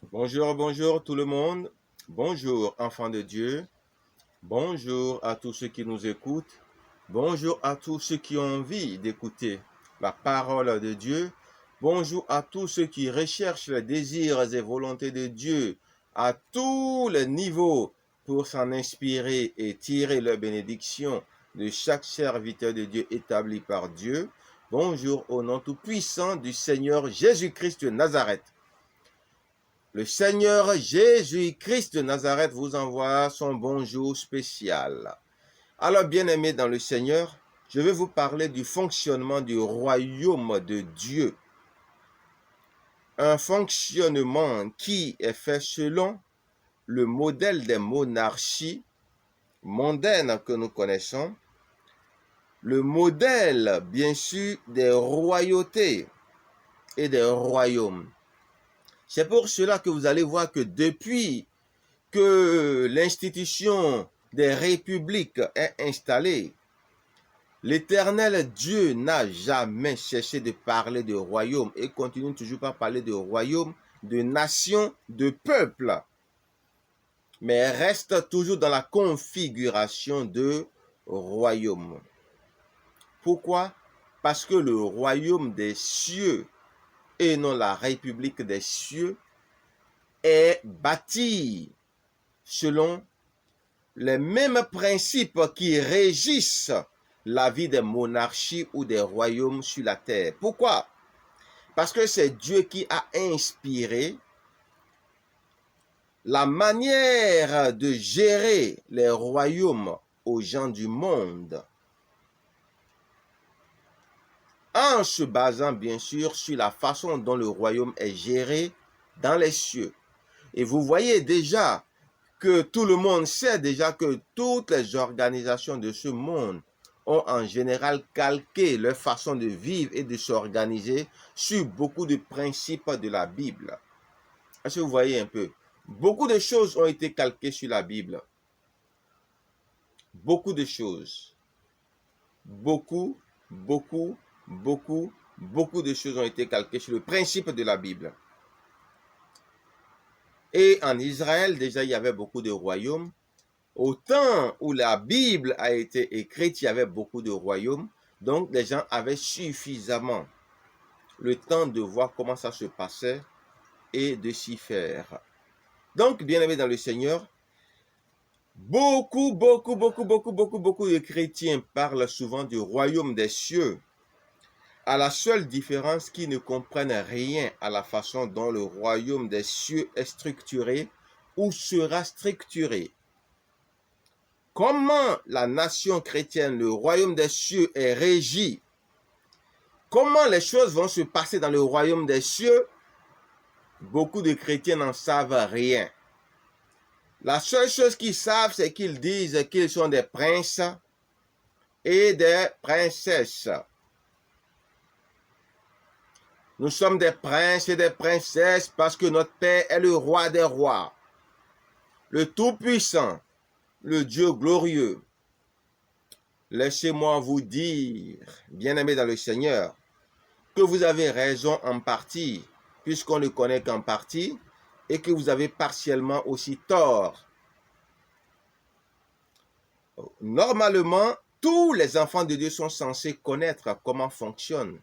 Bonjour, bonjour tout le monde. Bonjour enfants de Dieu. Bonjour à tous ceux qui nous écoutent. Bonjour à tous ceux qui ont envie d'écouter la parole de Dieu. Bonjour à tous ceux qui recherchent les désirs et volontés de Dieu à tous les niveaux pour s'en inspirer et tirer leur bénédiction de chaque serviteur de Dieu établi par Dieu. Bonjour au nom tout-puissant du Seigneur Jésus-Christ de Nazareth. Le Seigneur Jésus-Christ de Nazareth vous envoie son bonjour spécial. Alors, bien-aimés dans le Seigneur, je vais vous parler du fonctionnement du royaume de Dieu. Un fonctionnement qui est fait selon le modèle des monarchies mondaines que nous connaissons, le modèle, bien sûr, des royautés et des royaumes. C'est pour cela que vous allez voir que depuis que l'institution des républiques est installée, l'Éternel Dieu n'a jamais cessé de parler de royaume et continue toujours par parler de royaume, de nation, de peuple, mais reste toujours dans la configuration de royaume. Pourquoi? Parce que le royaume des cieux et non la république des cieux est bâti selon les mêmes principes qui régissent la vie des monarchies ou des royaumes sur la terre. Pourquoi? Parce que c'est Dieu qui a inspiré la manière de gérer les royaumes aux gens du monde, en se basant bien sûr sur la façon dont le royaume est géré dans les cieux. Et vous voyez déjà que tout le monde sait déjà que toutes les organisations de ce monde ont en général calqué leur façon de vivre et de s'organiser sur beaucoup de principes de la Bible. Est-ce que vous voyez un peu? Beaucoup de choses ont été calquées sur la Bible. Beaucoup de choses. Beaucoup, beaucoup, beaucoup, beaucoup de choses ont été calquées sur le principe de la Bible. Et en Israël, déjà, il y avait beaucoup de royaumes. Au temps où la Bible a été écrite, il y avait beaucoup de royaumes. Donc, les gens avaient suffisamment le temps de voir comment ça se passait et de s'y faire. Donc, bien-aimés dans le Seigneur, beaucoup de chrétiens parlent souvent du royaume des cieux, à la seule différence qu'ils ne comprennent rien à la façon dont le royaume des cieux est structuré ou sera structuré. Comment la nation chrétienne, le royaume des cieux est régi, comment les choses vont se passer dans le royaume des cieux, beaucoup de chrétiens n'en savent rien. La seule chose qu'ils savent, c'est qu'ils disent qu'ils sont des princes et des princesses. Nous sommes des princes et des princesses parce que notre Père est le roi des rois, le Tout-Puissant, le Dieu glorieux. Laissez-moi vous dire, bien-aimés dans le Seigneur, que vous avez raison en partie, puisqu'on ne connaît qu'en partie, et que vous avez partiellement aussi tort. Normalement, tous les enfants de Dieu sont censés connaître comment fonctionne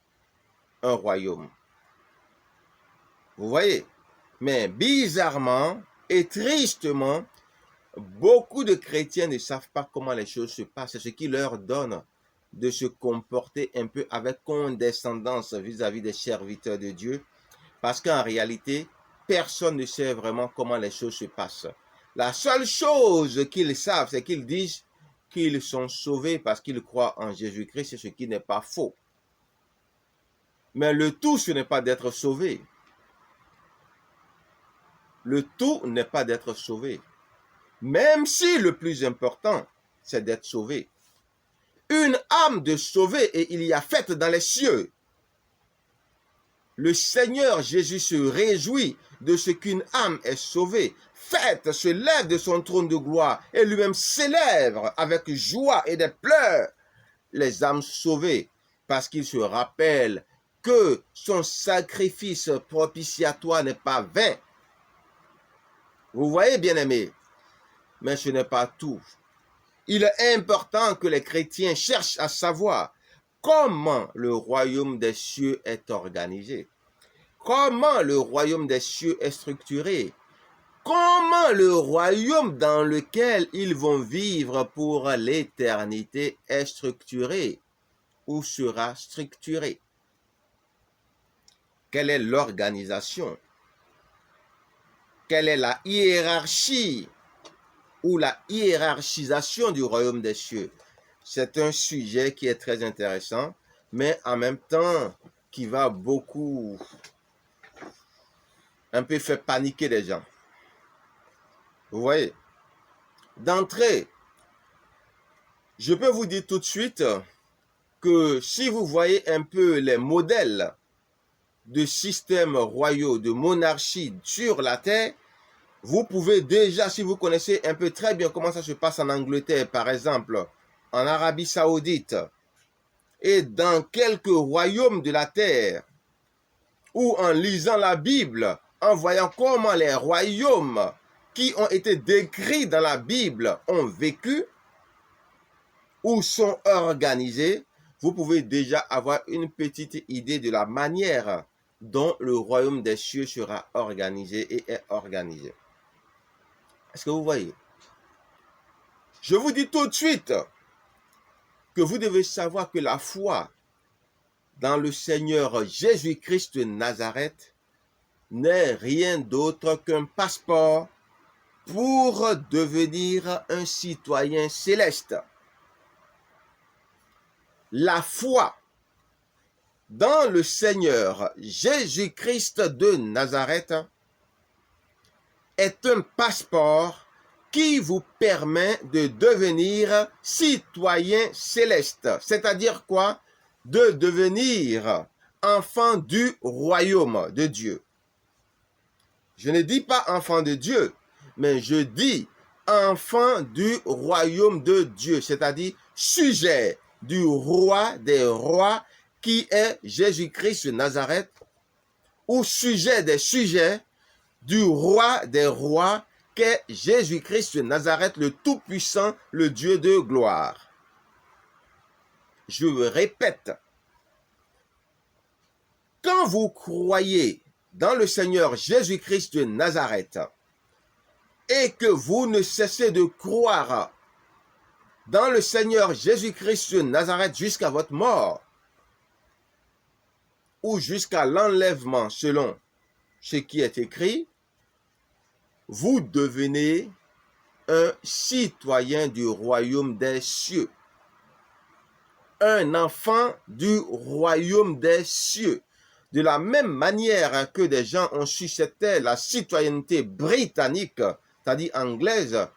un royaume. Vous voyez? Mais bizarrement et tristement, beaucoup de chrétiens ne savent pas comment les choses se passent, ce qui leur donne de se comporter un peu avec condescendance vis-à-vis des serviteurs de Dieu, parce qu'en réalité, personne ne sait vraiment comment les choses se passent. La seule chose qu'ils savent, c'est qu'ils disent qu'ils sont sauvés parce qu'ils croient en Jésus-Christ, c'est ce qui n'est pas faux. Mais le tout, ce n'est pas d'être sauvé. Le tout n'est pas d'être sauvé. Même si le plus important, c'est d'être sauvé. Une âme de sauvé, et il y a fête dans les cieux. Le Seigneur Jésus se réjouit de ce qu'une âme est sauvée. Fête se lève de son trône de gloire et lui-même célèbre avec joie et des pleurs les âmes sauvées, parce qu'il se rappelle que son sacrifice propitiatoire n'est pas vain. Vous voyez, bien-aimés, mais ce n'est pas tout. Il est important que les chrétiens cherchent à savoir comment le royaume des cieux est organisé, comment le royaume des cieux est structuré, comment le royaume dans lequel ils vont vivre pour l'éternité est structuré ou sera structuré. Quelle est l'organisation? Quelle est la hiérarchie ou la hiérarchisation du royaume des cieux? C'est un sujet qui est très intéressant, mais en même temps qui va beaucoup un peu faire paniquer les gens. Vous voyez? D'entrée, je peux vous dire tout de suite que si vous voyez un peu les modèles de systèmes royaux, de monarchie sur la terre, vous pouvez déjà, si vous connaissez un peu très bien comment ça se passe en Angleterre, par exemple, en Arabie Saoudite, et dans quelques royaumes de la terre, ou en lisant la Bible, en voyant comment les royaumes qui ont été décrits dans la Bible ont vécu ou sont organisés, vous pouvez déjà avoir une petite idée de la manière dont le royaume des cieux sera organisé et est organisé. Est-ce que vous voyez? Je vous dis tout de suite que vous devez savoir que la foi dans le Seigneur Jésus-Christ de Nazareth n'est rien d'autre qu'un passeport pour devenir un citoyen céleste. La foi dans le Seigneur Jésus-Christ de Nazareth est un passeport qui vous permet de devenir citoyen céleste. C'est-à-dire quoi? De devenir enfant du royaume de Dieu. Je ne dis pas enfant de Dieu, mais je dis enfant du royaume de Dieu, c'est-à-dire sujet du roi des rois qui est Jésus-Christ de Nazareth, ou sujet des sujets du roi des rois qu'est Jésus-Christ de Nazareth, le Tout-Puissant, le Dieu de gloire. Je répète, quand vous croyez dans le Seigneur Jésus-Christ de Nazareth et que vous ne cessez de croire dans le Seigneur Jésus-Christ de Nazareth jusqu'à votre mort ou jusqu'à l'enlèvement selon ce qui est écrit, vous devenez un citoyen du royaume des cieux, un enfant du royaume des cieux. De la même manière que des gens ont suscité la citoyenneté britannique, c'est-à-dire anglaise,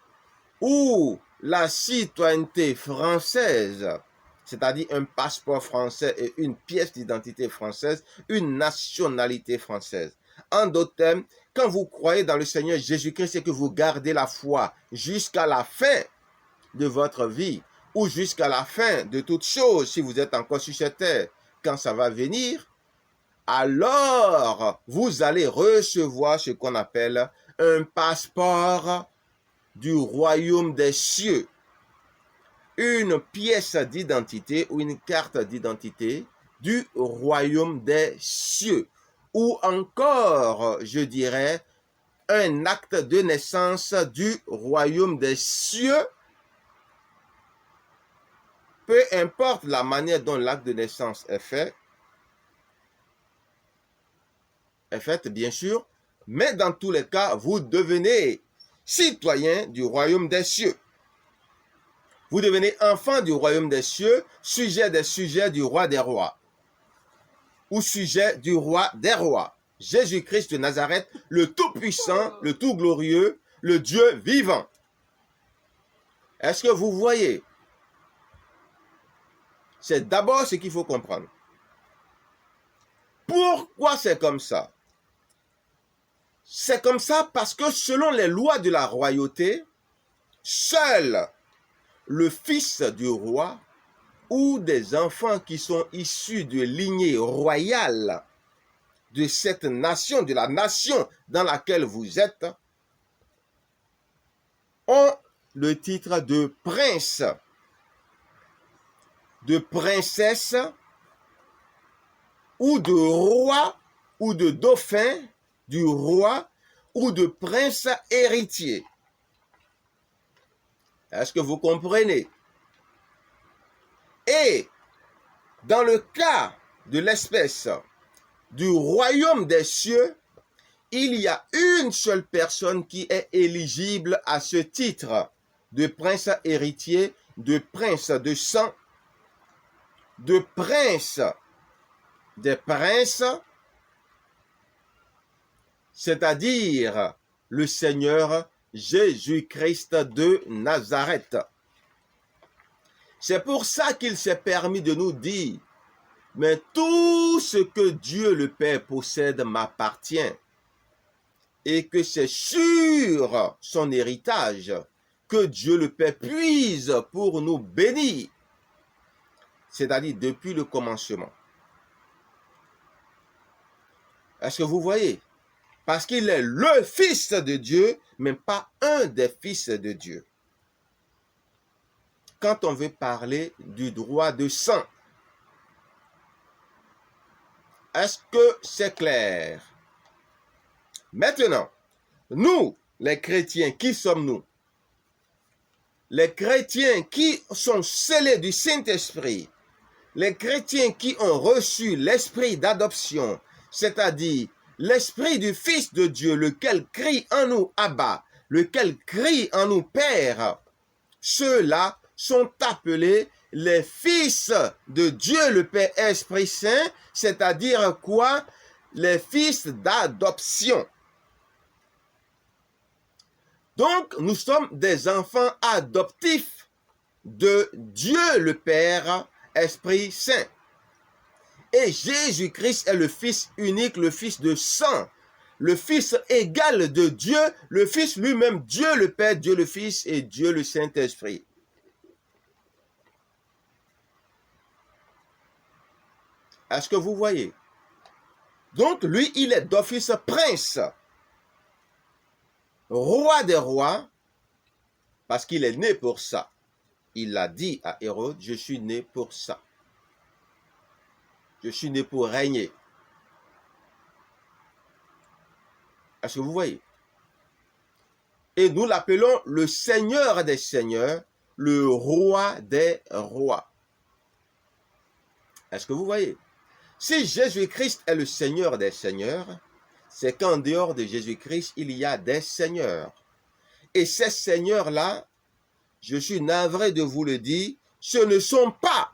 ou la citoyenneté française, c'est-à-dire un passeport français et une pièce d'identité française, une nationalité française. En d'autres termes, quand vous croyez dans le Seigneur Jésus-Christ et que vous gardez la foi jusqu'à la fin de votre vie, ou jusqu'à la fin de toute chose, si vous êtes encore sur cette terre, quand ça va venir, alors vous allez recevoir ce qu'on appelle un passeport du royaume des cieux, une pièce d'identité ou une carte d'identité du royaume des cieux, ou encore, je dirais, un acte de naissance du royaume des cieux. Peu importe la manière dont l'acte de naissance est faite, bien sûr, mais dans tous les cas, vous devenez citoyen du royaume des cieux. Vous devenez enfant du royaume des cieux, sujet des sujets du roi des rois, ou sujet du roi des rois, Jésus-Christ de Nazareth, le Tout-Puissant, le Tout-Glorieux, le Dieu vivant. Est-ce que vous voyez? C'est d'abord ce qu'il faut comprendre. Pourquoi c'est comme ça? C'est comme ça parce que selon les lois de la royauté, seul le fils du roi ou des enfants qui sont issus de lignée royale de cette nation, de la nation dans laquelle vous êtes, ont le titre de prince, de princesse, ou de roi, ou de dauphin, du roi, ou de prince héritier. Est-ce que vous comprenez? Et dans le cas de l'espèce du royaume des cieux, il y a une seule personne qui est éligible à ce titre de prince héritier, de prince de sang, de prince des princes, c'est-à-dire le Seigneur Jésus-Christ de Nazareth. C'est pour ça qu'il s'est permis de nous dire, mais tout ce que Dieu le Père possède m'appartient, et que c'est sur son héritage que Dieu le Père puise pour nous bénir, c'est-à-dire depuis le commencement. Est-ce que vous voyez? Parce qu'il est le Fils de Dieu, mais pas un des fils de Dieu. Quand on veut parler du droit de sang, est-ce que c'est clair? Maintenant, nous, les chrétiens, qui sommes-nous? Les chrétiens qui sont scellés du Saint-Esprit, les chrétiens qui ont reçu l'esprit d'adoption, c'est-à-dire l'esprit du Fils de Dieu, lequel crie en nous Abba, lequel crie en nous Père, ceux-là sont appelés les fils de Dieu le Père Esprit Saint, c'est-à-dire quoi? Les fils d'adoption. Donc, nous sommes des enfants adoptifs de Dieu le Père Esprit Saint. Et Jésus-Christ est le Fils unique, le Fils de sang, le Fils égal de Dieu, le Fils lui-même, Dieu le Père, Dieu le Fils et Dieu le Saint-Esprit. Est-ce que vous voyez? Donc, lui, il est d'office prince, roi des rois, parce qu'il est né pour ça. Il a dit à Hérode, je suis né pour ça. Je suis né pour régner. Est-ce que vous voyez? Et nous l'appelons le Seigneur des Seigneurs, le Roi des Rois. Est-ce que vous voyez? Si Jésus-Christ est le Seigneur des Seigneurs, c'est qu'en dehors de Jésus-Christ, il y a des seigneurs. Et ces seigneurs-là, je suis navré de vous le dire, ce ne sont pas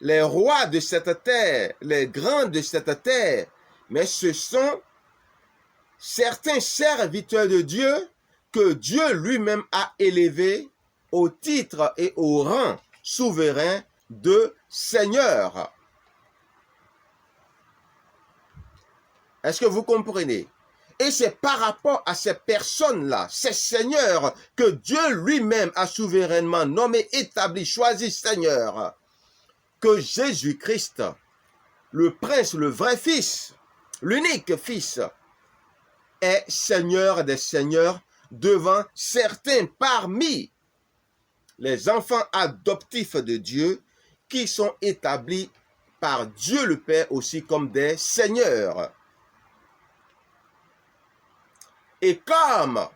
les rois de cette terre, les grands de cette terre, mais ce sont certains serviteurs de Dieu que Dieu lui-même a élevés au titre et au rang souverain de Seigneur. Est-ce que vous comprenez? Et c'est par rapport à ces personnes-là, ces seigneurs, que Dieu lui-même a souverainement nommé, établi, choisi Seigneur, que Jésus-Christ, le prince, le vrai fils, l'unique fils, est Seigneur des seigneurs devant certains parmi les enfants adoptifs de Dieu qui sont établis par Dieu le Père aussi comme des seigneurs. Et comme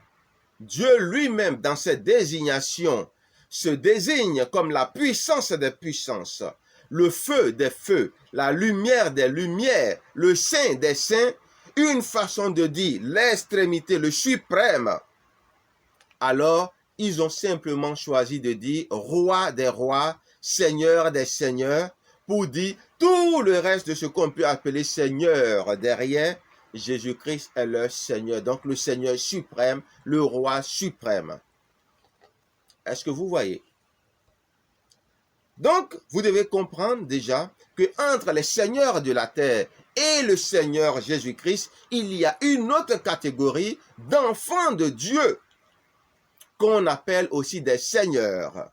Dieu lui-même, dans cette désignation, se désigne comme la puissance des puissances, le feu des feux, la lumière des lumières, le saint des saints, une façon de dire l'extrémité, le suprême, alors ils ont simplement choisi de dire roi des rois, seigneur des seigneurs, pour dire tout le reste de ce qu'on peut appeler seigneur derrière. Jésus-Christ est le Seigneur, donc le Seigneur suprême, le roi suprême. Est-ce que vous voyez? Donc, vous devez comprendre déjà que entre les seigneurs de la terre et le Seigneur Jésus-Christ, il y a une autre catégorie d'enfants de Dieu qu'on appelle aussi des seigneurs.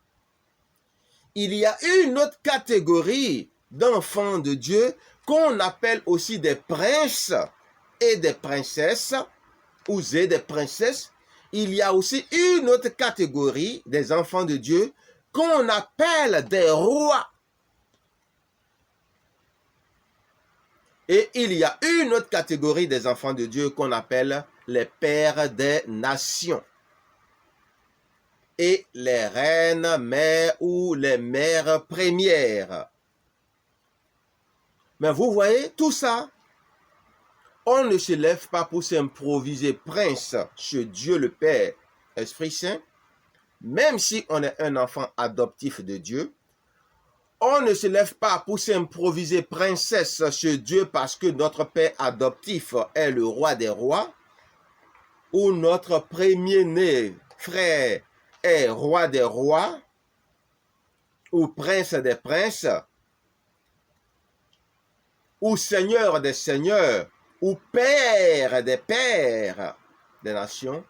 Il y a une autre catégorie d'enfants de Dieu qu'on appelle aussi des princes et des princesses, ou des princesses, il y a aussi une autre catégorie des enfants de Dieu qu'on appelle des rois. Et il y a une autre catégorie des enfants de Dieu qu'on appelle les pères des nations. Et les reines mères ou les mères premières. Mais vous voyez, tout ça, on ne se lève pas pour s'improviser prince chez Dieu le Père, Esprit Saint. Même si on est un enfant adoptif de Dieu, on ne se lève pas pour s'improviser princesse chez Dieu parce que notre père adoptif est le roi des rois, ou notre premier-né frère est roi des rois, ou prince des princes, ou seigneur des seigneurs, ou père des pères des nations.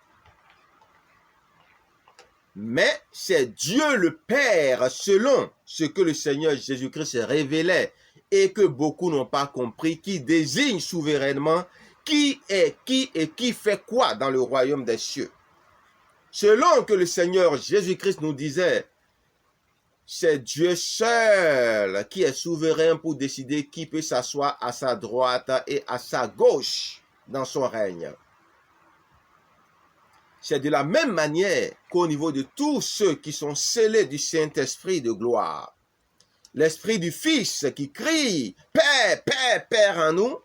Mais c'est Dieu le Père, selon ce que le Seigneur Jésus-Christ révélait et que beaucoup n'ont pas compris, qui désigne souverainement qui est qui et qui fait quoi dans le royaume des cieux. Selon que le Seigneur Jésus-Christ nous disait, c'est Dieu seul qui est souverain pour décider qui peut s'asseoir à sa droite et à sa gauche dans son règne. C'est de la même manière qu'au niveau de tous ceux qui sont scellés du Saint-Esprit de gloire. L'Esprit du Fils qui crie « Père, Père, Père en nous »,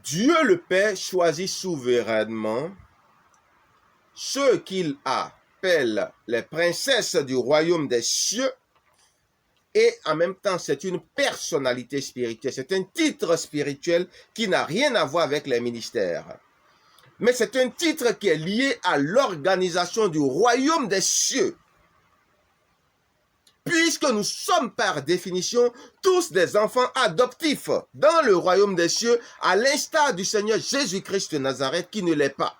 Dieu le Père choisit souverainement ceux qu'il appelle les princesses du royaume des cieux, et en même temps c'est une personnalité spirituelle, c'est un titre spirituel qui n'a rien à voir avec les ministères. Mais c'est un titre qui est lié à l'organisation du royaume des cieux. Puisque nous sommes par définition tous des enfants adoptifs dans le royaume des cieux, à l'instar du Seigneur Jésus-Christ de Nazareth qui ne l'est pas.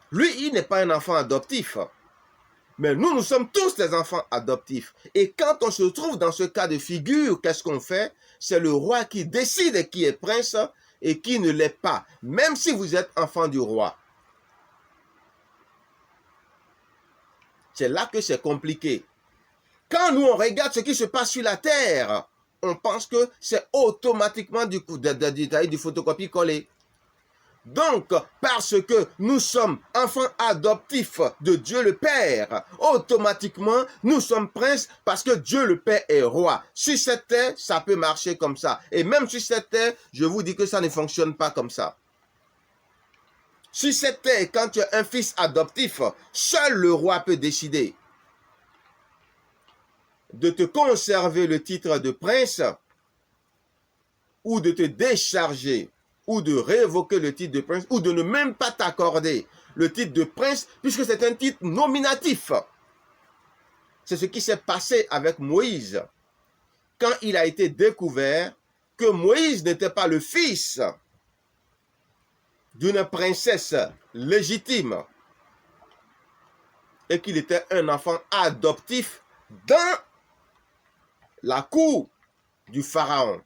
Lui, il n'est pas un enfant adoptif. Mais nous, nous sommes tous des enfants adoptifs. Et quand on se trouve dans ce cas de figure, qu'est-ce qu'on fait? C'est le roi qui décide qui est prince et qui ne l'est pas, même si vous êtes enfant du roi. C'est là que c'est compliqué. Quand nous, on regarde ce qui se passe sur la terre, on pense que c'est automatiquement du photocopie-coller. Donc, parce que nous sommes enfants adoptifs de Dieu le Père, automatiquement, nous sommes princes parce que Dieu le Père est roi. Sur cette terre, ça peut marcher comme ça. Et même sur cette terre, je vous dis que ça ne fonctionne pas comme ça. Sur cette terre, quand tu es un fils adoptif, seul le roi peut décider de te conserver le titre de prince ou de te décharger ou de révoquer le titre de prince, ou de ne même pas t'accorder le titre de prince, puisque c'est un titre nominatif. C'est ce qui s'est passé avec Moïse, quand il a été découvert que Moïse n'était pas le fils d'une princesse légitime, et qu'il était un enfant adoptif dans la cour du Pharaon.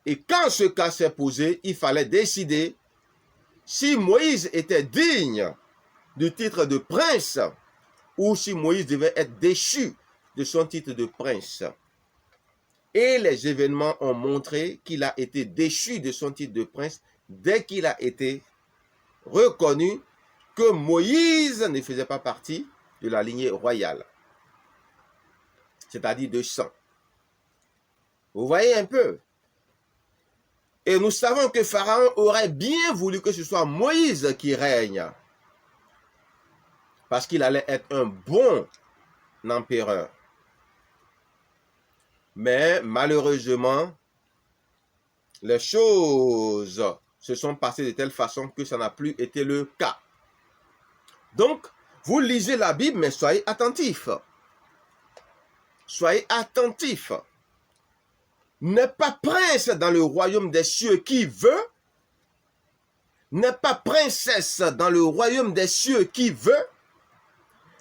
Et quand ce cas s'est posé, il fallait décider si Moïse était digne du titre de prince ou si Moïse devait être déchu de son titre de prince. Et les événements ont montré qu'il a été déchu de son titre de prince dès qu'il a été reconnu que Moïse ne faisait pas partie de la lignée royale, c'est-à-dire de sang. Vous voyez un peu? Et nous savons que Pharaon aurait bien voulu que ce soit Moïse qui règne, parce qu'il allait être un bon empereur. Mais malheureusement, les choses se sont passées de telle façon que ça n'a plus été le cas. Donc, vous lisez la Bible, mais soyez attentifs. Soyez attentifs. N'est pas prince dans le royaume des cieux qui veut, n'est pas princesse dans le royaume des cieux qui veut,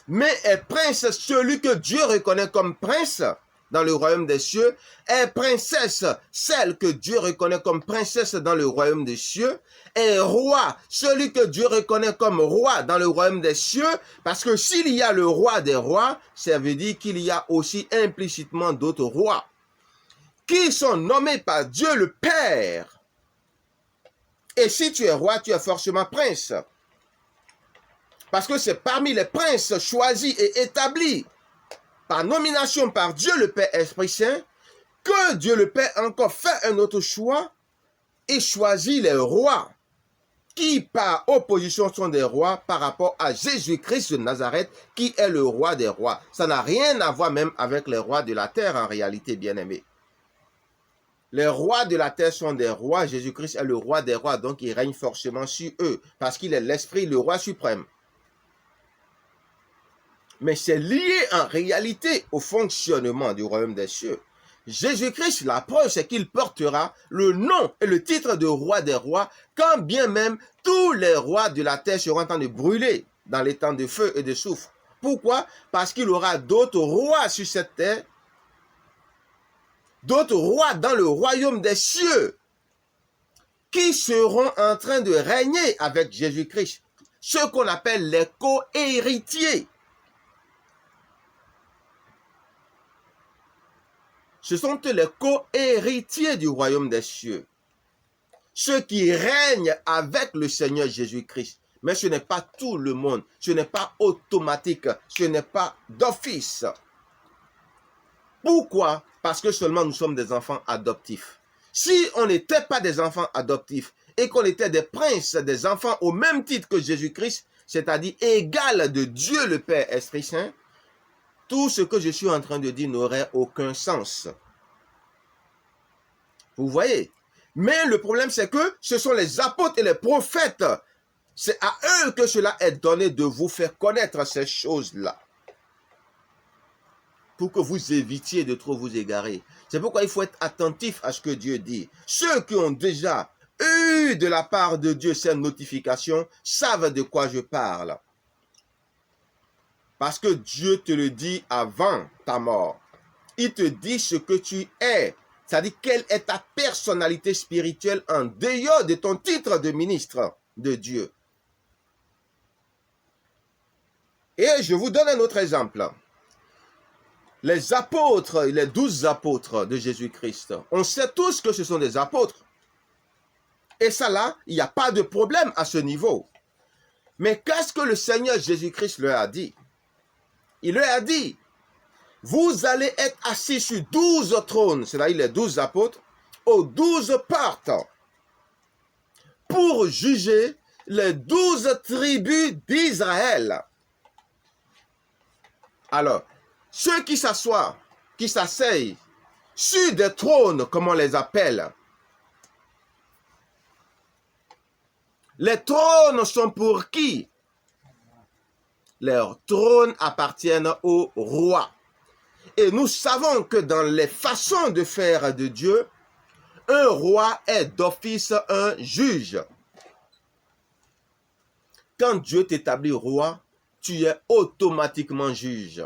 mais est prince celui que Dieu reconnaît comme prince dans le royaume des cieux est princesse, celle que Dieu reconnaît comme princesse dans le royaume des cieux, est roi, celui que Dieu reconnaît comme roi dans le royaume des cieux, parce que s'il y a le roi des rois, ça veut dire qu'il y a aussi implicitement d'autres rois qui sont nommés par Dieu le Père. Et si tu es roi, tu es forcément prince. Parce que c'est parmi les princes choisis et établis par nomination par Dieu le Père Esprit Saint que Dieu le Père encore fait un autre choix et choisit les rois qui par opposition sont des rois par rapport à Jésus-Christ de Nazareth qui est le roi des rois. Ça n'a rien à voir même avec les rois de la terre en réalité, bien-aimés. Les rois de la terre sont des rois. Jésus-Christ est le roi des rois, donc il règne forcément sur eux parce qu'il est l'Esprit, le roi suprême. Mais c'est lié en réalité au fonctionnement du royaume des cieux. Jésus-Christ, la preuve, c'est qu'il portera le nom et le titre de roi des rois, quand bien même tous les rois de la terre seront en train de brûler dans les temps de feu et de soufre. Pourquoi? Parce qu'il aura d'autres rois sur cette terre, d'autres rois dans le royaume des cieux, qui seront en train de régner avec Jésus-Christ, ce qu'on appelle les co-héritiers. Ce sont les co-héritiers du royaume des cieux. Ceux qui règnent avec le Seigneur Jésus-Christ. Mais ce n'est pas tout le monde. Ce n'est pas automatique. Ce n'est pas d'office. Pourquoi? Parce que seulement nous sommes des enfants adoptifs. Si on n'était pas des enfants adoptifs et qu'on était des princes, des enfants au même titre que Jésus-Christ, c'est-à-dire égal de Dieu le Père Esprit Saint, tout ce que je suis en train de dire n'aurait aucun sens. Vous voyez? Mais le problème, c'est que ce sont les apôtres et les prophètes. C'est à eux que cela est donné de vous faire connaître ces choses-là. Pour que vous évitiez de trop vous égarer. C'est pourquoi il faut être attentif à ce que Dieu dit. Ceux qui ont déjà eu de la part de Dieu cette notification savent de quoi je parle. Parce que Dieu te le dit avant ta mort. Il te dit ce que tu es. C'est-à-dire quelle est ta personnalité spirituelle en dehors de ton titre de ministre de Dieu. Et je vous donne un autre exemple. Les apôtres, les 12 apôtres de Jésus-Christ, on sait tous que ce sont des apôtres. Et ça là, il n'y a pas de problème à ce niveau. Mais qu'est-ce que le Seigneur Jésus-Christ leur a dit? Il leur a dit, vous allez être assis sur 12 trônes, c'est-à-dire les 12 apôtres, aux 12 portes, pour juger les 12 tribus d'Israël. Alors, ceux qui s'assoient, qui s'asseyent sur des trônes, comme on les appelle, les trônes sont pour qui? Leurs trônes appartiennent au roi. Et nous savons que dans les façons de faire de Dieu, un roi est d'office un juge. Quand Dieu t'établit roi, tu es automatiquement juge.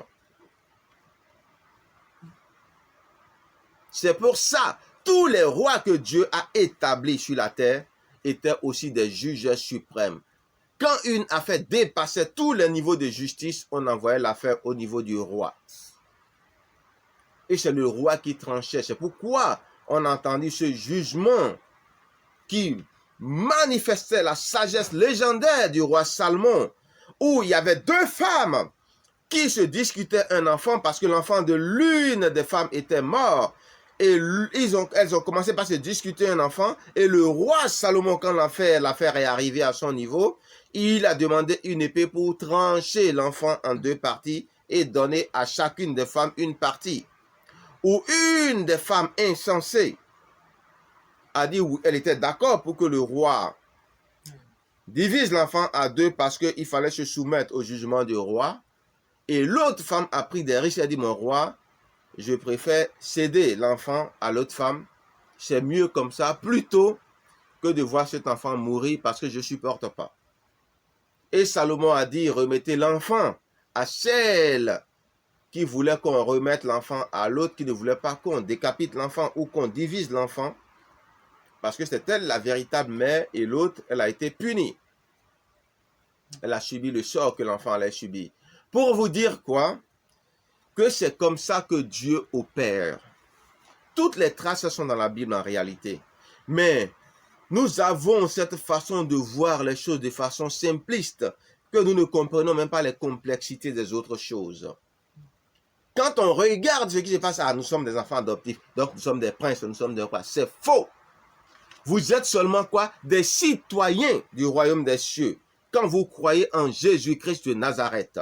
C'est pour ça, tous les rois que Dieu a établis sur la terre étaient aussi des juges suprêmes. Quand une affaire dépassait tous les niveaux de justice, on envoyait l'affaire au niveau du roi. Et c'est le roi qui tranchait. C'est pourquoi on a entendu ce jugement qui manifestait la sagesse légendaire du roi Salomon, où il y avait deux femmes qui se disputaient un enfant parce que l'enfant de l'une des femmes était mort. Et elles ont commencé par se discuter un enfant. Et le roi Salomon, quand l'affaire est arrivée à son niveau, il a demandé une épée pour trancher l'enfant en deux parties et donner à chacune des femmes une partie. Ou une des femmes insensées a dit où elle était d'accord pour que le roi divise l'enfant à deux parce qu'il fallait se soumettre au jugement du roi. Et l'autre femme a pris des risques et a dit, mon roi, je préfère céder l'enfant à l'autre femme. C'est mieux comme ça, plutôt que de voir cet enfant mourir parce que je ne supporte pas. Et Salomon a dit, remettez l'enfant à celle qui voulait qu'on remette l'enfant à l'autre, qui ne voulait pas qu'on décapite l'enfant ou qu'on divise l'enfant, parce que c'est elle la véritable mère et l'autre, elle a été punie. Elle a subi le sort que l'enfant allait subir. Pour vous dire quoi? Que c'est comme ça que Dieu opère. Toutes les traces sont dans la Bible en réalité. Mais nous avons cette façon de voir les choses de façon simpliste, que nous ne comprenons même pas les complexités des autres choses. Quand on regarde ce qui se passe, nous sommes des enfants adoptifs, donc nous sommes des princes, nous sommes des rois. C'est faux. Vous êtes seulement quoi? Des citoyens du royaume des cieux, quand vous croyez en Jésus-Christ de Nazareth.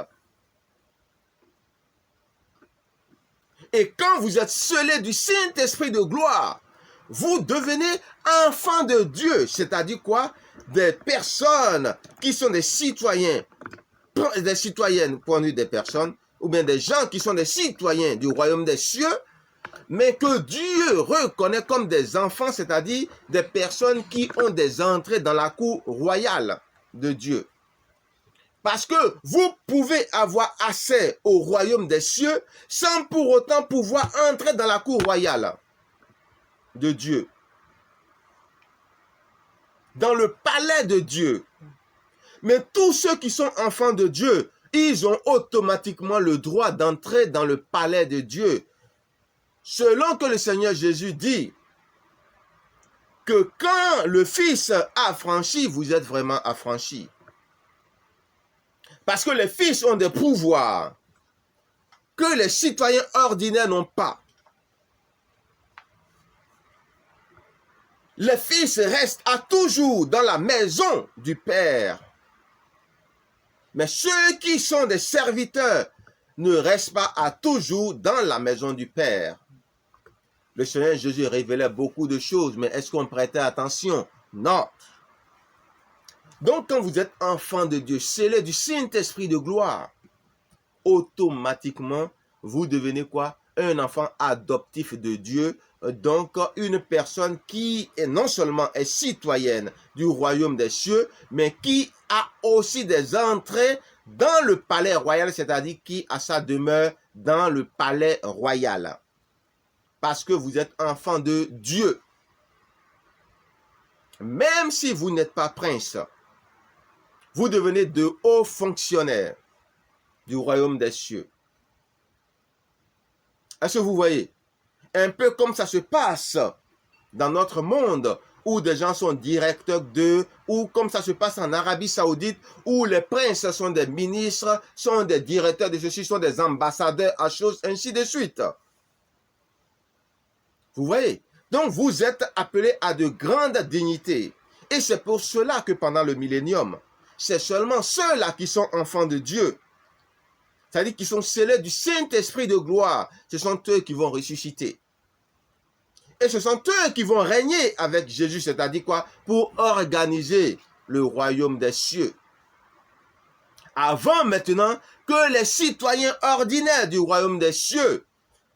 Et quand vous êtes scellés du Saint-Esprit de gloire, vous devenez enfants de Dieu, c'est-à-dire quoi? Des personnes qui sont des citoyens, des citoyennes, point de vue des personnes, ou bien des gens qui sont des citoyens du royaume des cieux, mais que Dieu reconnaît comme des enfants, c'est-à-dire des personnes qui ont des entrées dans la cour royale de Dieu. Parce que vous pouvez avoir accès au royaume des cieux sans pour autant pouvoir entrer dans la cour royale de Dieu. Dans le palais de Dieu. Mais tous ceux qui sont enfants de Dieu, ils ont automatiquement le droit d'entrer dans le palais de Dieu. Selon que le Seigneur Jésus dit que quand le Fils a franchi, vous êtes vraiment affranchis. Parce que les fils ont des pouvoirs que les citoyens ordinaires n'ont pas. Les fils restent à toujours dans la maison du Père. Mais ceux qui sont des serviteurs ne restent pas à toujours dans la maison du Père. Le Seigneur Jésus révélait beaucoup de choses, mais est-ce qu'on prêtait attention? Non. Donc, quand vous êtes enfant de Dieu, scellé du Saint-Esprit de gloire, automatiquement, vous devenez quoi? Un enfant adoptif de Dieu, donc une personne qui est non seulement est citoyenne du royaume des cieux, mais qui a aussi des entrées dans le palais royal, c'est-à-dire qui a sa demeure dans le palais royal. Parce que vous êtes enfant de Dieu. Même si vous n'êtes pas prince, vous devenez de hauts fonctionnaires du royaume des cieux. Est-ce que vous voyez? Un peu comme ça se passe dans notre monde, où des gens sont directeurs de, ou comme ça se passe en Arabie Saoudite, où les princes sont des ministres, sont des directeurs de ceci, sont des ambassadeurs à choses, ainsi de suite. Vous voyez? Donc vous êtes appelés à de grandes dignités. Et c'est pour cela que pendant le millénium, c'est seulement ceux-là qui sont enfants de Dieu, c'est-à-dire qui sont scellés du Saint-Esprit de gloire, ce sont eux qui vont ressusciter. Et ce sont eux qui vont régner avec Jésus, c'est-à-dire quoi? Pour organiser le royaume des cieux. Avant maintenant que les citoyens ordinaires du royaume des cieux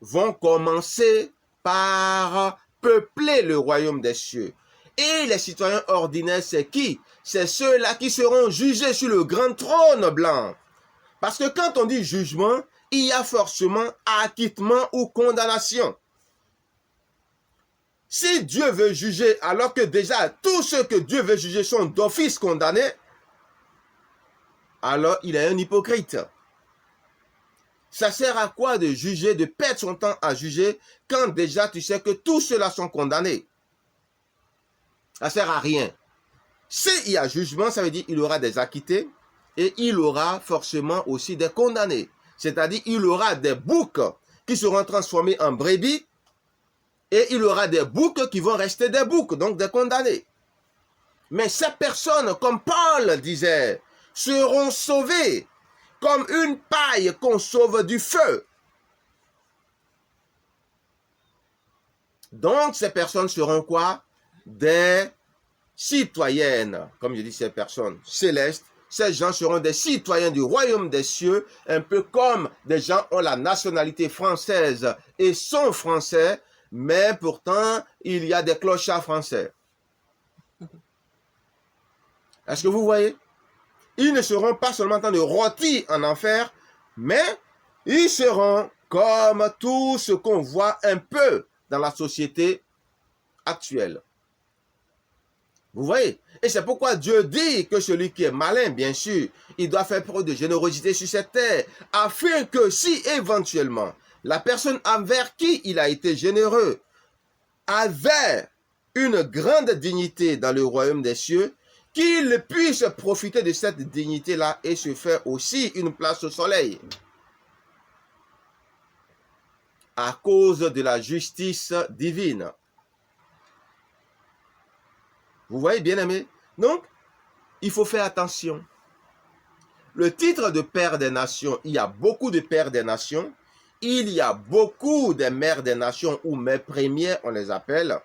vont commencer par peupler le royaume des cieux. Et les citoyens ordinaires, c'est qui? C'est ceux-là qui seront jugés sur le grand trône blanc. Parce que quand on dit jugement, il y a forcément acquittement ou condamnation. Si Dieu veut juger, alors que déjà tous ceux que Dieu veut juger sont d'office condamnés, alors il est un hypocrite. Ça sert à quoi de juger, de perdre son temps à juger, quand déjà tu sais que tous ceux-là sont condamnés? Ça sert à rien. S'il y a jugement, ça veut dire qu'il y aura des acquittés et il y aura forcément aussi des condamnés. C'est-à-dire il y aura des boucs qui seront transformés en brebis et il y aura des boucs qui vont rester des boucs, donc des condamnés. Mais ces personnes, comme Paul disait, seront sauvées comme une paille qu'on sauve du feu. Donc ces personnes seront quoi? Des citoyennes, comme je dis, ces personnes célestes. Ces gens seront des citoyens du royaume des cieux, un peu comme des gens ont la nationalité française et sont français, mais pourtant, il y a des clochards français. Est-ce que vous voyez? Ils ne seront pas seulement en train de rôtir en enfer, mais Ils seront comme tout ce qu'on voit un peu dans la société actuelle. Vous voyez? Et c'est pourquoi Dieu dit que celui qui est malin, bien sûr, il doit faire preuve de générosité sur cette terre, afin que si éventuellement la personne envers qui il a été généreux avait une grande dignité dans le royaume des cieux, qu'il puisse profiter de cette dignité-là et se faire aussi une place au soleil. À cause de la justice divine. Vous voyez, bien-aimés? Donc, il faut faire attention. Le titre de père des nations, il y a beaucoup de pères des nations. Il y a beaucoup de mères des nations ou mères premières, on les appelle.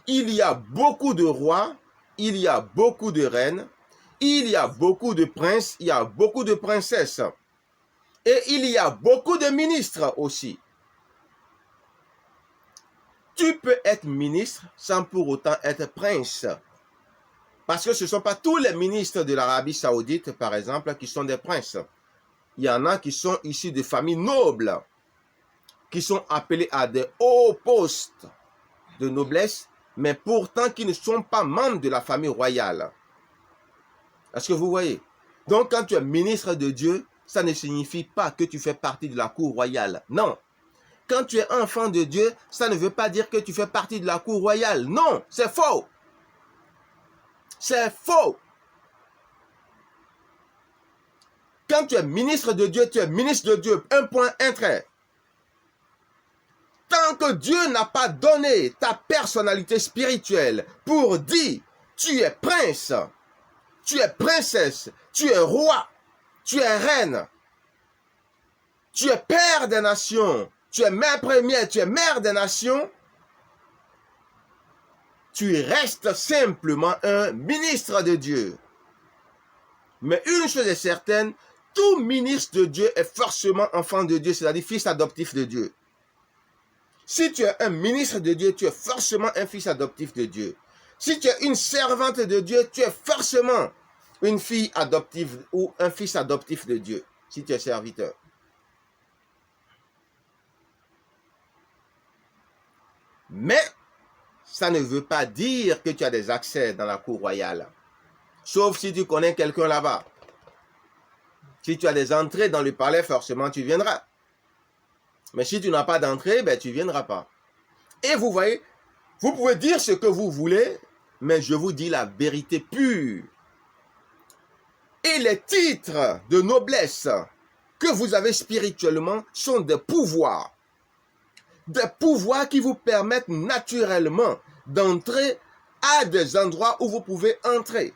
Il y a beaucoup de rois. Il y a beaucoup de reines. Il y a beaucoup de princes. Il y a beaucoup de princesses. Et il y a beaucoup de ministres aussi. Tu peux être ministre sans pour autant être prince. Parce que ce ne sont pas tous les ministres de l'Arabie Saoudite, par exemple, qui sont des princes. Il y en a qui sont issus de familles nobles, qui sont appelés à des hauts postes de noblesse, mais pourtant qui ne sont pas membres de la famille royale. Est-ce que vous voyez? Donc, quand tu es ministre de Dieu, ça ne signifie pas que tu fais partie de la cour royale. Non. Quand tu es enfant de Dieu, ça ne veut pas dire que tu fais partie de la cour royale. Non, c'est faux. C'est faux. Quand tu es ministre de Dieu, tu es ministre de Dieu. Un point, un trait. Tant que Dieu n'a pas donné ta personnalité spirituelle pour dire, tu es prince, tu es princesse, tu es roi, tu es reine, tu es père des nations, tu es mère première, tu es mère des nations, tu restes simplement un ministre de Dieu. Mais une chose est certaine, tout ministre de Dieu est forcément enfant de Dieu, c'est-à-dire fils adoptif de Dieu. Si tu es un ministre de Dieu, tu es forcément un fils adoptif de Dieu. Si tu es une servante de Dieu, tu es forcément une fille adoptive ou un fils adoptif de Dieu, si tu es serviteur. Mais ça ne veut pas dire que tu as des accès dans la cour royale. Sauf si tu connais quelqu'un là-bas. Si tu as des entrées dans le palais, forcément tu viendras. Mais si tu n'as pas d'entrée, ben tu ne viendras pas. Et vous voyez, vous pouvez dire ce que vous voulez, mais je vous dis la vérité pure. Et les titres de noblesse que vous avez spirituellement sont des pouvoirs. Des pouvoirs qui vous permettent naturellement d'entrer à des endroits où vous pouvez entrer.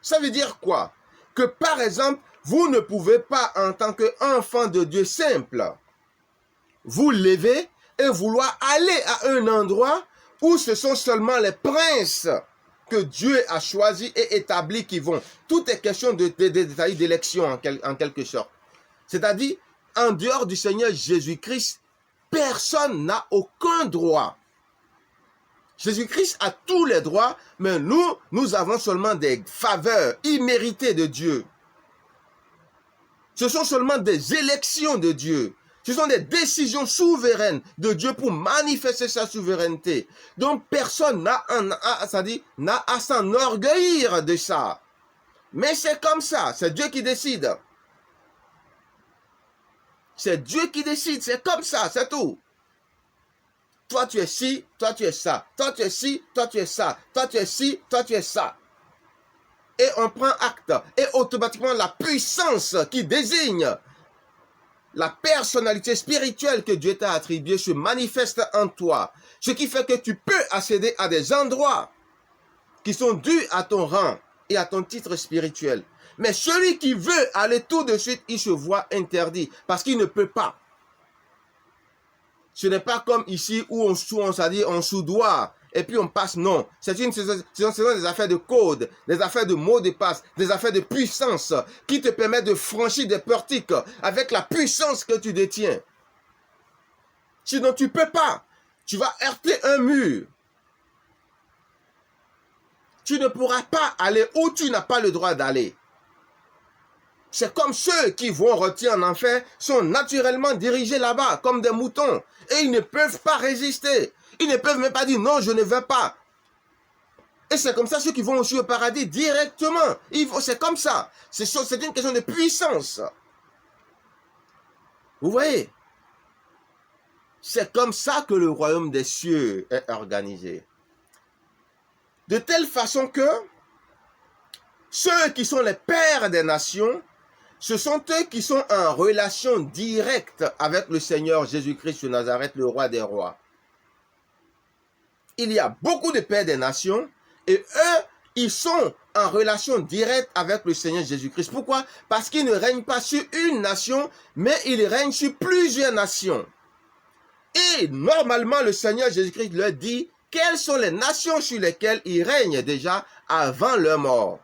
Ça veut dire quoi? Que par exemple, vous ne pouvez pas en tant qu'enfant de Dieu simple, vous lever et vouloir aller à un endroit où ce sont seulement les princes que Dieu a choisis et établis qui vont. Tout est question de détails d'élection en quelque sorte. C'est-à-dire, en dehors du Seigneur Jésus-Christ, personne n'a aucun droit. Jésus-Christ a tous les droits, mais nous avons seulement des faveurs imméritées de Dieu. Ce sont seulement des élections de Dieu. Ce sont des décisions souveraines de Dieu pour manifester sa souveraineté. Donc personne n'a à s'enorgueillir de ça. Mais c'est comme ça, c'est Dieu qui décide. C'est Dieu qui décide, c'est comme ça, c'est tout. Toi tu es ci, toi tu es ça. Toi tu es ci, toi tu es ça. Toi tu es ci, toi tu es ça. Et on prend acte. Et automatiquement la puissance qui désigne la personnalité spirituelle que Dieu t'a attribuée se manifeste en toi. Ce qui fait que tu peux accéder à des endroits qui sont dus à ton rang et à ton titre spirituel. Mais celui qui veut aller tout de suite, il se voit interdit parce qu'il ne peut pas. Ce n'est pas comme ici où on soudoie et puis on passe. Non, ce sont des affaires de code, des affaires de mots de passe, des affaires de puissance qui te permettent de franchir des portiques avec la puissance que tu détiens. Sinon, tu ne peux pas. Tu vas heurter un mur. Tu ne pourras pas aller où tu n'as pas le droit d'aller. C'est comme ceux qui vont rôtir en enfer sont naturellement dirigés là-bas comme des moutons et ils ne peuvent pas résister. Ils ne peuvent même pas dire non, je ne veux pas. Et c'est comme ça ceux qui vont aussi au paradis directement. C'est comme ça. C'est une question de puissance. Vous voyez? C'est comme ça que le royaume des cieux est organisé. De telle façon que ceux qui sont les pères des nations, ce sont eux qui sont en relation directe avec le Seigneur Jésus-Christ de Nazareth, le roi des rois. Il y a beaucoup de pères des nations et eux, ils sont en relation directe avec le Seigneur Jésus-Christ. Pourquoi? Parce qu'ils ne règnent pas sur une nation, mais ils règnent sur plusieurs nations. Et normalement, le Seigneur Jésus-Christ leur dit quelles sont les nations sur lesquelles ils règnent déjà avant leur mort.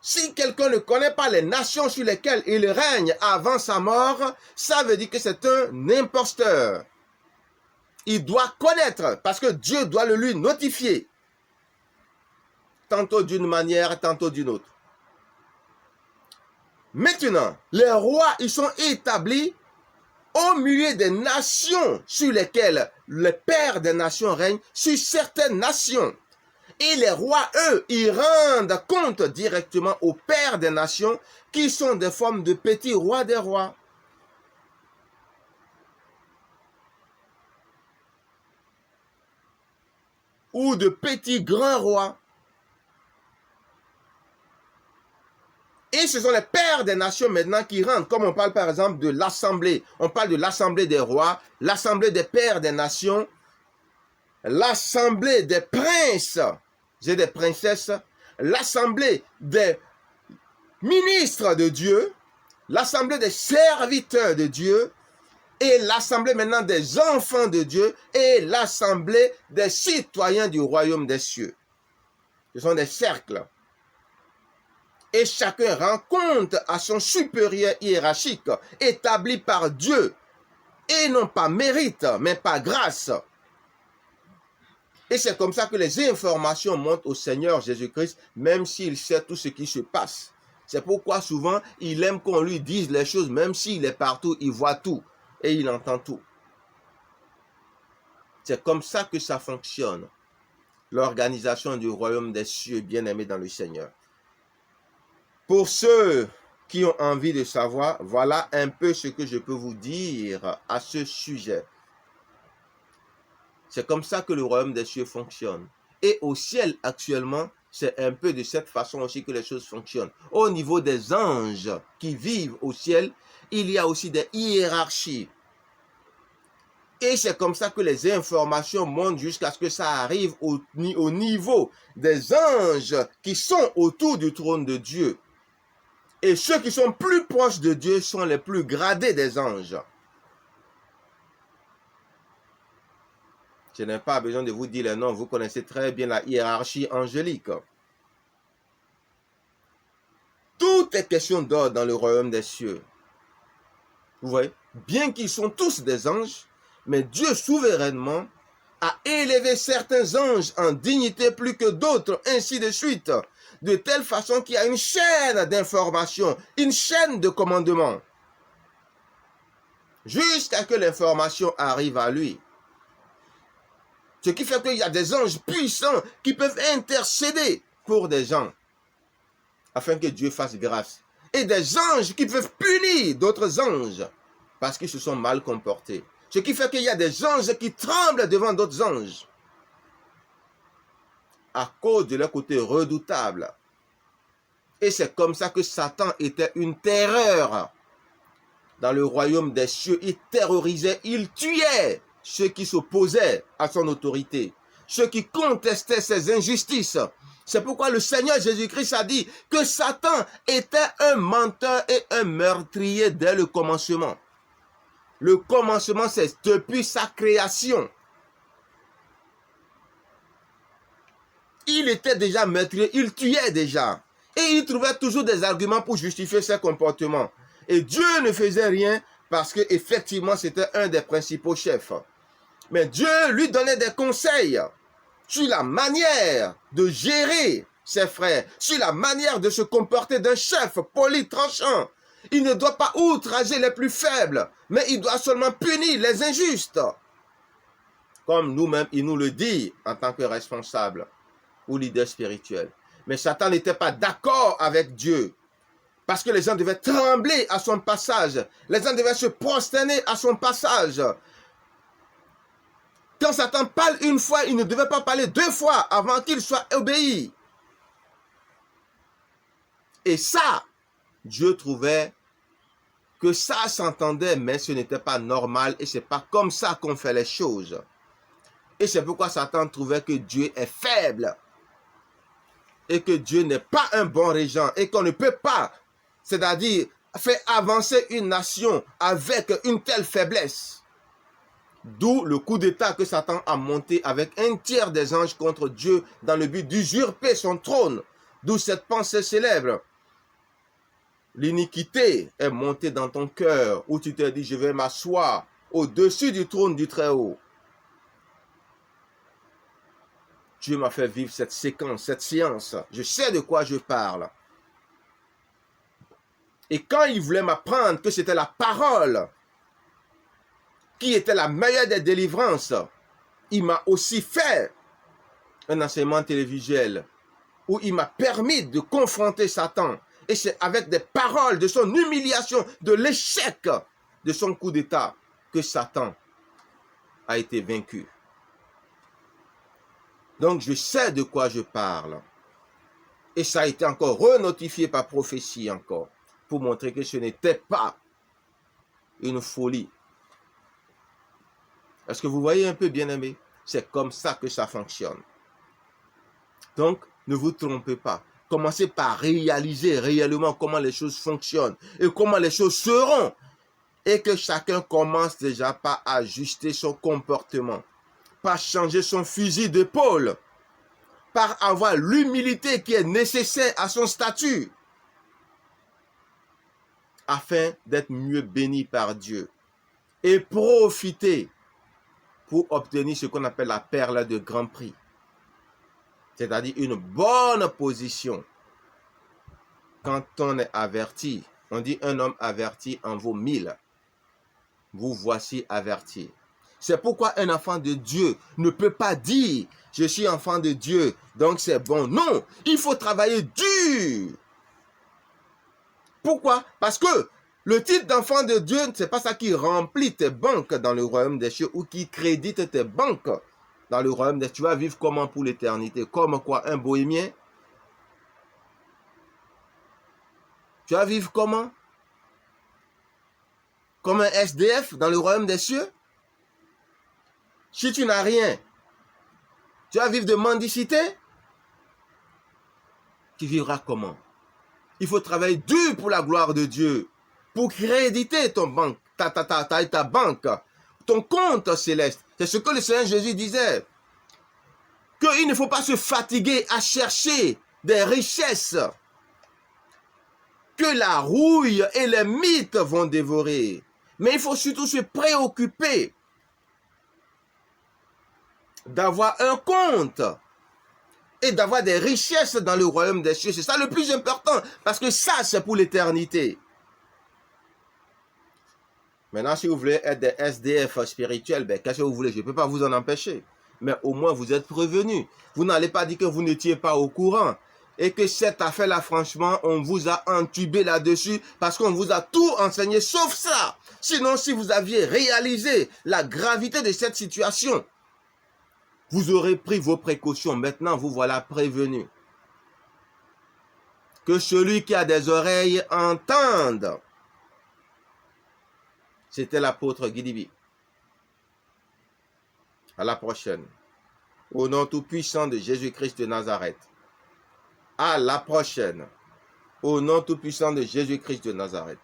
Si quelqu'un ne connaît pas les nations sur lesquelles il règne avant sa mort, ça veut dire que c'est un imposteur. Il doit connaître parce que Dieu doit le lui notifier. Tantôt d'une manière, tantôt d'une autre. Maintenant, les rois, ils sont établis au milieu des nations sur lesquelles les pères des nations règnent, sur certaines nations. Et les rois, eux, ils rendent compte directement aux pères des nations qui sont des formes de petits rois des rois. Ou de petits grands rois. Et ce sont les pères des nations maintenant qui rendent, comme on parle par exemple de l'assemblée. On parle de l'assemblée des rois, l'assemblée des pères des nations, l'assemblée des princes et des princesses, l'assemblée des ministres de Dieu, l'assemblée des serviteurs de Dieu, et l'assemblée maintenant des enfants de Dieu, et l'assemblée des citoyens du royaume des cieux. Ce sont des cercles. Et chacun rend compte à son supérieur hiérarchique, établi par Dieu, et non pas mérite, mais par grâce. Et c'est comme ça que les informations montent au Seigneur Jésus-Christ, même s'il sait tout ce qui se passe. C'est pourquoi souvent, il aime qu'on lui dise les choses, même s'il est partout, il voit tout, et il entend tout. C'est comme ça que ça fonctionne, l'organisation du royaume des cieux, bien-aimés dans le Seigneur. Pour ceux qui ont envie de savoir, voilà un peu ce que je peux vous dire à ce sujet. C'est comme ça que le royaume des cieux fonctionne. Et au ciel, actuellement, c'est un peu de cette façon aussi que les choses fonctionnent. Au niveau des anges qui vivent au ciel, il y a aussi des hiérarchies. Et c'est comme ça que les informations montent jusqu'à ce que ça arrive au niveau des anges qui sont autour du trône de Dieu. Et ceux qui sont plus proches de Dieu sont les plus gradés des anges. Je n'ai pas besoin de vous dire les noms, vous connaissez très bien la hiérarchie angélique. Tout est question d'ordre dans le royaume des cieux. Vous voyez, bien qu'ils sont tous des anges, mais Dieu souverainement a élevé certains anges en dignité plus que d'autres, ainsi de suite, de telle façon qu'il y a une chaîne d'information, une chaîne de commandement, jusqu'à que l'information arrive à lui. Ce qui fait qu'il y a des anges puissants qui peuvent intercéder pour des gens, afin que Dieu fasse grâce. Et des anges qui peuvent punir d'autres anges, parce qu'ils se sont mal comportés. Ce qui fait qu'il y a des anges qui tremblent devant d'autres anges, à cause de leur côté redoutable. Et c'est comme ça que Satan était une terreur dans le royaume des cieux. Il terrorisait, il tuait ceux qui s'opposaient à son autorité, ceux qui contestaient ses injustices. C'est pourquoi le Seigneur Jésus-Christ a dit que Satan était un menteur et un meurtrier dès le commencement. Le commencement, c'est depuis sa création. Il était déjà meurtrier, il tuait déjà. Et il trouvait toujours des arguments pour justifier ses comportements. Et Dieu ne faisait rien parce qu'effectivement, c'était un des principaux chefs. Mais Dieu lui donnait des conseils sur la manière de gérer ses frères, sur la manière de se comporter d'un chef poli, tranchant. Il ne doit pas outrager les plus faibles, mais il doit seulement punir les injustes. Comme nous-mêmes, il nous le dit en tant que responsable ou leader spirituel. Mais Satan n'était pas d'accord avec Dieu. Parce que les gens devaient trembler à son passage. Les gens devaient se prosterner à son passage. Quand Satan parle une fois, il ne devait pas parler deux fois avant qu'il soit obéi. Et ça, Dieu trouvait que ça s'entendait, mais ce n'était pas normal et ce n'est pas comme ça qu'on fait les choses. Et c'est pourquoi Satan trouvait que Dieu est faible et que Dieu n'est pas un bon régent et qu'on ne peut pas, c'est-à-dire faire avancer une nation avec une telle faiblesse. D'où le coup d'état que Satan a monté avec un tiers des anges contre Dieu dans le but d'usurper son trône. D'où cette pensée célèbre. L'iniquité est montée dans ton cœur où tu te dis je vais m'asseoir au-dessus du trône du Très-Haut. Dieu m'a fait vivre cette séquence, cette séance. Je sais de quoi je parle. Et quand il voulait m'apprendre que c'était la parole qui était la meilleure des délivrances, il m'a aussi fait un enseignement télévisuel où il m'a permis de confronter Satan. Et c'est avec des paroles de son humiliation, de l'échec de son coup d'état que Satan a été vaincu. Donc je sais de quoi je parle. Et ça a été encore renotifié par prophétie encore, pour montrer que ce n'était pas une folie. Est-ce que vous voyez un peu, bien-aimés? C'est comme ça que ça fonctionne. Donc, ne vous trompez pas. Commencez par réaliser réellement comment les choses fonctionnent et comment les choses seront. Et que chacun commence déjà par ajuster son comportement, par changer son fusil d'épaule, par avoir l'humilité qui est nécessaire à son statut, afin d'être mieux béni par Dieu. Et profiter pour obtenir ce qu'on appelle la perle de grand prix. C'est-à-dire une bonne position. Quand on est averti, on dit un homme averti en vaut 1000. Vous voici averti. C'est pourquoi un enfant de Dieu ne peut pas dire « je suis enfant de Dieu, donc c'est bon ». Non, il faut travailler dur. Pourquoi? Parce que le titre d'enfant de Dieu, ce n'est pas ça qui remplit tes banques dans le royaume des cieux ou qui crédite tes banques dans le royaume des cieux. Tu vas vivre comment pour l'éternité? Comme quoi? Un bohémien? Tu vas vivre comment? Comme un SDF dans le royaume des cieux? Si tu n'as rien, tu vas vivre de mendicité? Tu vivras comment? Il faut travailler dur pour la gloire de Dieu, pour créditer ton banque, ta banque, ton compte céleste. C'est ce que le Seigneur Jésus disait. Qu'il ne faut pas se fatiguer à chercher des richesses que la rouille et les mythes vont dévorer. Mais il faut surtout se préoccuper d'avoir un compte et d'avoir des richesses dans le royaume des cieux. C'est ça le plus important, parce que ça, c'est pour l'éternité. Maintenant, si vous voulez être des SDF spirituels, ben, qu'est-ce que vous voulez? Je ne peux pas vous en empêcher. Mais au moins, vous êtes prévenus. Vous n'allez pas dire que vous n'étiez pas au courant. Et que cette affaire-là, franchement, on vous a entubé là-dessus parce qu'on vous a tout enseigné, sauf ça. Sinon, si vous aviez réalisé la gravité de cette situation, vous aurez pris vos précautions. Maintenant, vous voilà prévenus. Que celui qui a des oreilles entende. C'était l'apôtre Guidibi. À la prochaine. Au nom tout-puissant de Jésus-Christ de Nazareth. À la prochaine. Au nom tout-puissant de Jésus-Christ de Nazareth.